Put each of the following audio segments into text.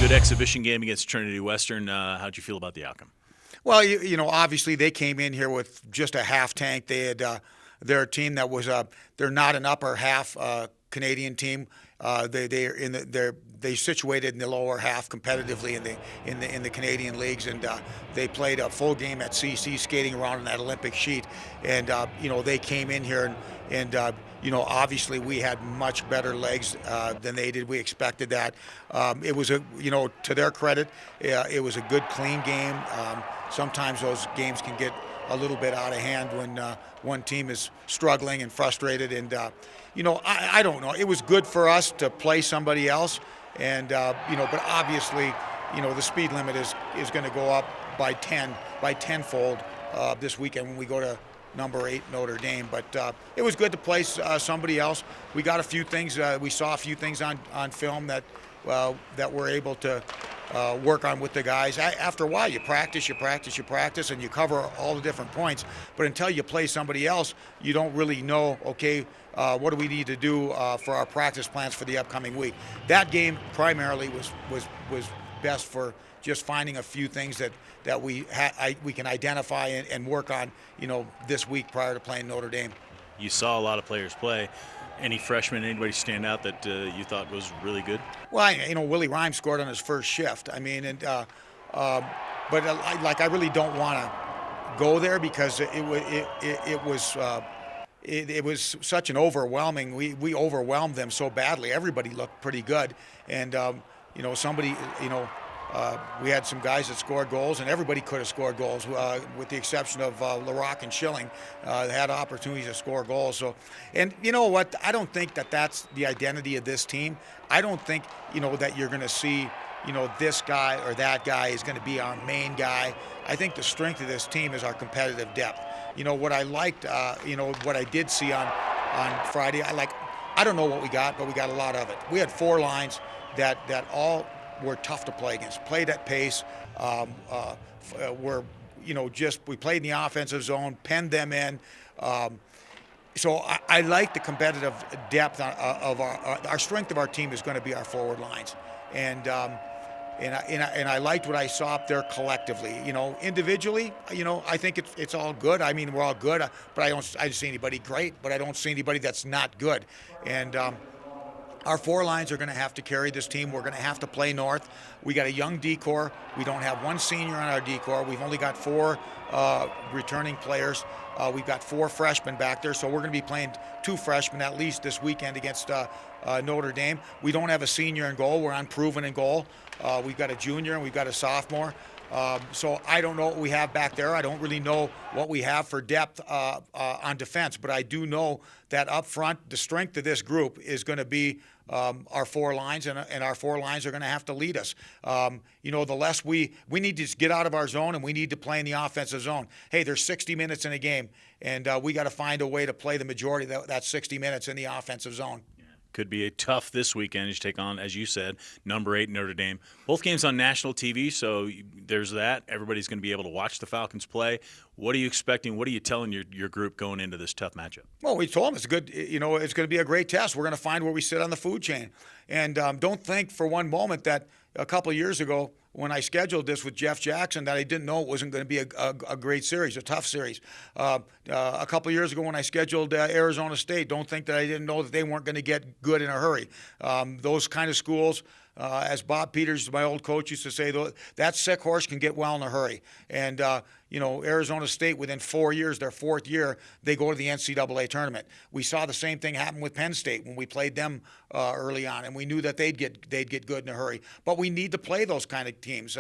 Good exhibition game against Trinity Western. How'd you feel about the outcome? Well, obviously they came in here with just a half tank. They had they're a team that was they're not an upper half Canadian team. They situated in the lower half competitively in the Canadian leagues, and they played a full game at CC, skating around on that Olympic sheet. And they came in here and obviously we had much better legs than they did. We expected that. It was to their credit, it was a good, clean game. Sometimes those games can get a little bit out of hand when one team is struggling and frustrated. And I don't know. It was good for us to play somebody else, and but obviously, the speed limit is going to go up by tenfold this weekend when we go to number 8 Notre Dame. But it was good to play somebody else. We got a few things. We saw a few things on film that we're able to work on with the guys. After a while, you practice, and you cover all the different points. But until you play somebody else, you don't really know, okay, what do we need to do for our practice plans for the upcoming week. That game primarily was best for just finding a few things that we can identify and work on, this week prior to playing Notre Dame. You saw a lot of players play. Any freshmen, anybody stand out that you thought was really good? Well, Willie Rhyme scored on his first shift. I mean, but I really don't want to go there because it was such an overwhelming. We overwhelmed them so badly. Everybody looked pretty good, and we had some guys that scored goals, and everybody could have scored goals, with the exception of LaRock and Schilling. They had opportunities to score goals. So, and you know what? I don't think that's the identity of this team. I don't think that you're going to see this guy or that guy is going to be our main guy. I think the strength of this team is our competitive depth. What I liked, what I did see on Friday. I don't know what we got, but we got a lot of it. We had 4 lines that all were tough to play against. Played at pace. We played in the offensive zone, penned them in. So I like the competitive depth of our strength of our team is going to be our forward lines, and I liked what I saw up there collectively. Individually, I think it's all good. I mean, we're all good, but I don't see anybody great, but I don't see anybody that's not good, and. Our 4 lines are going to have to carry this team. We're going to have to play north. We got a young D-corps. We don't have one senior on our D-corps. We've only got 4 returning players. We've got 4 freshmen back there, so we're going to be playing 2 freshmen at least this weekend against Notre Dame. We don't have a senior in goal. We're unproven in goal. We've got a junior and we've got a sophomore. So I don't know what we have back there. I don't really know what we have for depth on defense, but I do know that up front, the strength of this group is going to be our 4 lines, and our 4 lines are going to have to lead us. The less we need to get out of our zone, and we need to play in the offensive zone. Hey, there's 60 minutes in a game, and we got to find a way to play the majority of that 60 minutes in the offensive zone. Could be a tough this weekend as you take on, as you said, number 8 Notre Dame. Both games on national TV, so there's that. Everybody's going to be able to watch the Falcons play. What are you expecting? What are you telling your group going into this tough matchup? Well, we told them it's good. It's going to be a great test. We're going to find where we sit on the food chain, and don't think for one moment that a couple of years ago when I scheduled this with Jeff Jackson that I didn't know it wasn't going to be a great series, a tough series. A couple of years ago when I scheduled Arizona State, don't think that I didn't know that they weren't going to get good in a hurry. Those kind of schools, as Bob Peters, my old coach, used to say, that sick horse can get well in a hurry. And, Arizona State, within 4 years, their 4th year, they go to the NCAA tournament. We saw the same thing happen with Penn State when we played them early on, and we knew that they'd get good in a hurry. But we need to play those kind of teams,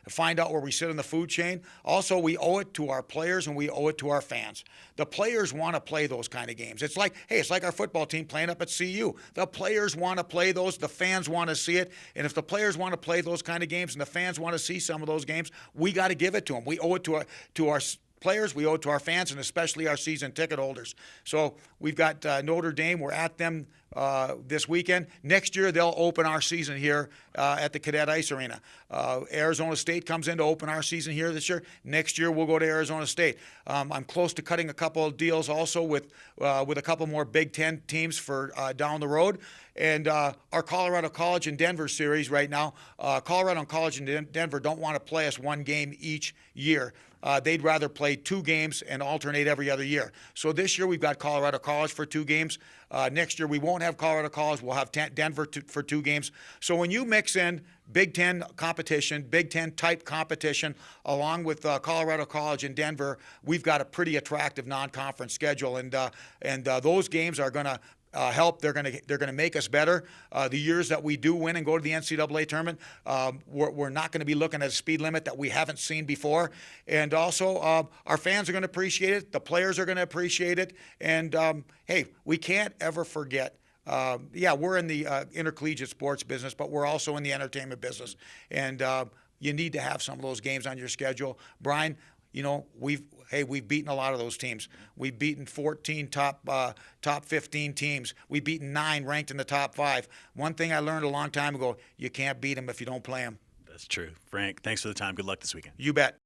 find out where we sit in the food chain. Also, we owe it to our players and we owe it to our fans. The players want to play those kind of games. It's like our football team playing up at CU. The players want to play those. The fans want to see it. And if the players want to play those kind of games and the fans want to see some of those games, we got to give it to them. We owe it to players, we owe it to our fans, and especially our season ticket holders. So we've got Notre Dame. We're at them this weekend. Next year, they'll open our season here at the Cadet Ice Arena. Arizona State comes in to open our season here this year. Next year, we'll go to Arizona State. I'm close to cutting a couple of deals also with a couple more Big Ten teams for down the road. And our Colorado College and Denver series right now, Colorado and College and Denver don't want to play us one game each year. They'd rather play 2 games and alternate every other year. So this year we've got Colorado College for 2 games. Next year we won't have Colorado College. We'll have Denver for 2 games. So when you mix in Big Ten competition, Big Ten type competition, along with Colorado College and Denver, we've got a pretty attractive non-conference schedule, and those games are going to help. They're going to make us better. The years that we do win and go to the NCAA tournament, we're not going to be looking at a speed limit that we haven't seen before. And also, our fans are going to appreciate it. The players are going to appreciate it. And hey, we can't ever forget. We're in the intercollegiate sports business, but we're also in the entertainment business. And you need to have some of those games on your schedule. Brian, you know, we've beaten a lot of those teams. We've beaten 14 top 15 teams. We've beaten 9 ranked in the top 5. One thing I learned a long time ago, you can't beat them if you don't play them. That's true. Frank, thanks for the time. Good luck this weekend. You bet.